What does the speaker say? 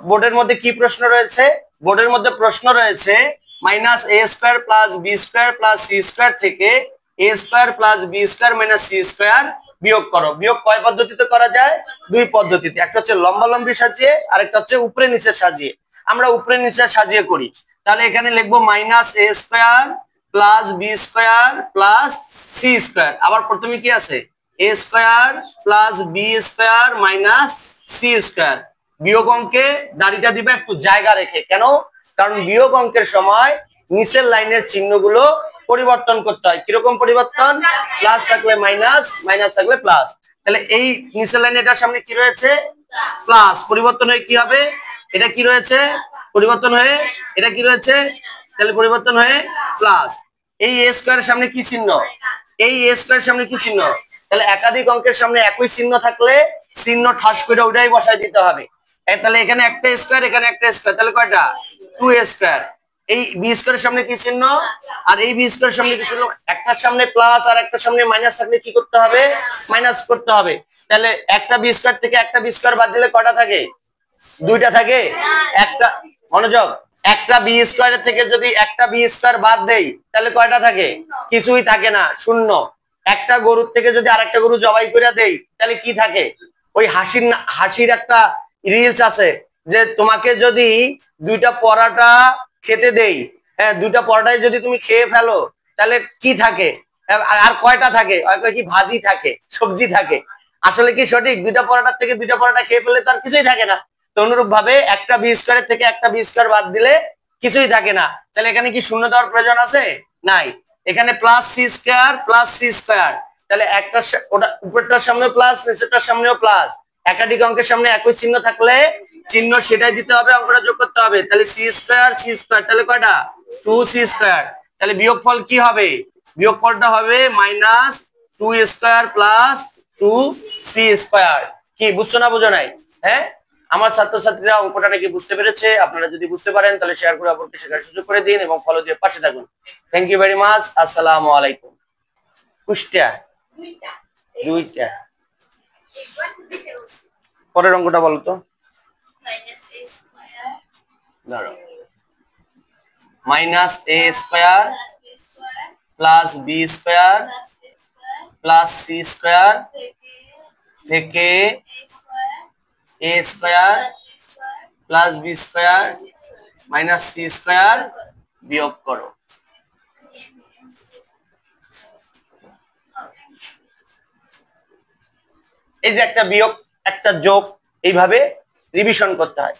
বোর্ডের মধ্যে কি প্রশ্ন রয়েছে? বোর্ডের মধ্যে প্রশ্ন রয়েছে minus A square plus B square plus C square থেকে A square plus B square minus C square বিয়োগ করো। বিয়োগ কয় পদ্ধতিতে করা যায়? দুই পদ্ধতিতে। একটা হচ্ছে লম্বালম্বি সাজিয়ে, আরেকটা হচ্ছে উপরে নিচে সাজিয়ে। আমরা উপরে নিচে সাজিয়ে করি। তাহলে এখানে লিখবো minus A square plus B square plus C square. আবার প্রথমে কি আছে? A square plus B square minus C square. বিয়োগ অঙ্কে দাড়িটা দিবে একটু জায়গা রেখে। কেন? কারণ বিয়োগ অঙ্কের সময় নিচের লাইনের চিহ্নগুলো পরিবর্তন করতে হয়। কিরকম পরিবর্তন? প্লাস থাকলে মাইনাস, মাইনাস থাকলে প্লাস। তাহলে এই নিচের লাইনে এটার সামনে কি রয়েছে? প্লাস। পরিবর্তন হয়ে কি হবে? এটা কি রয়েছে? পরিবর্তন হয়ে এটা কি রয়েছে? তাহলে পরিবর্তন হয়ে প্লাস। এই এ স্কোয়ারের সামনে কি চিহ্ন? এই এ স্কোয়ারের সামনে কি চিহ্ন? তাহলে একাধিক অঙ্কের সামনে একই চিহ্ন থাকলে চিহ্ন ঠাস করে ওটাই বসাই দিতে হবে। তাহলে এখানে একটা স্কোয়ার, এখানে একটা স্কোয়ার, তাহলে কয়টা? 2 স্কোয়ার। এই বি স্কোয়ারের সামনে কি চিহ্ন? আর এই বি স্কোয়ারের সামনে কি চিহ্ন? একটার সামনে প্লাস আর একটার সামনে মাইনাস থাকলে কি করতে হবে? মাইনাস করতে হবে। তাহলে একটা বি স্কোয়ার থেকে একটা বি স্কোয়ার বাদ দিলে কয়টা থাকে? দুইটা থাকে। একটা, মনোযোগ, একটা বি স্কোয়ারের থেকে যদি একটা বি স্কোয়ার বাদ দেই তাহলে কয়টা থাকে? কিছুই থাকে না, শূন্য। একটা গরুর থেকে যদি আরেকটা গরু জবাই করে দেই তাহলে কি থাকে? ওই হাসির একটা রিলস আছে যে তোমাকে যদি দুইটা পরোটা খেতে দেই, হ্যাঁ, দুইটা পরোটাই যদি তুমি খেয়ে ফেলো তাহলে কি থাকে? আর কয়টা থাকে? কি ভাজি থাকে, সবজি থাকে। আসলে কি সঠিক? দুইটা পরোটার থেকে দুইটা পরোটা খেয়ে ফেললে তার কিছুই থাকে না। তো অনুরূপ ভাবে একটা বি স্কোয়ারের থেকে একটা বি স্কোয়ার বাদ দিলে কিছুই থাকে না। তাহলে এখানে কি শূন্য দেওয়ার প্রয়োজন আছে? নাই। এখানে plus C square plus C square. তাহলে একটা ওটা উপরটার সামনে প্লাস, নিচেরটার সামনেও প্লাস। একাধিক অঙ্কের সামনে একই চিহ্ন থাকলে চিহ্ন সেটাই দিতে হবে, অঙ্কটা যোগ করতে হবে। তাহলে সি স্কোয়ার সি স্কোয়ার, তাহলে কয়টা? 2c square. তাহলে বিয়োগফল কি হবে? বিয়োগফলটা হবে minus 2 square plus 2c square. কি বুঝছো না বুঝো নাই? হ্যাঁ, আমার ছাত্রছাত্রীরা অঙ্কটা নাকি বুঝতে পেরেছে। আপনারা যদি বুঝতে পারেন তাহলে শেয়ার করে অপরকে শেখার সুযোগ করে দিন এবং ফলো দিয়ে পাশে থাকুন। Thank you very much. আসসালামু আলাইকুম। কুষ্টিয়া দুইটা। পরের অঙ্কটা বলো তো। Minus A square plus B square plus C square থেকে A square plus B square minus C square বিয়োগ করো। এই যে একটা বিয়োগ একটা যোগ, এইভাবে রিভিশন করতে হয়।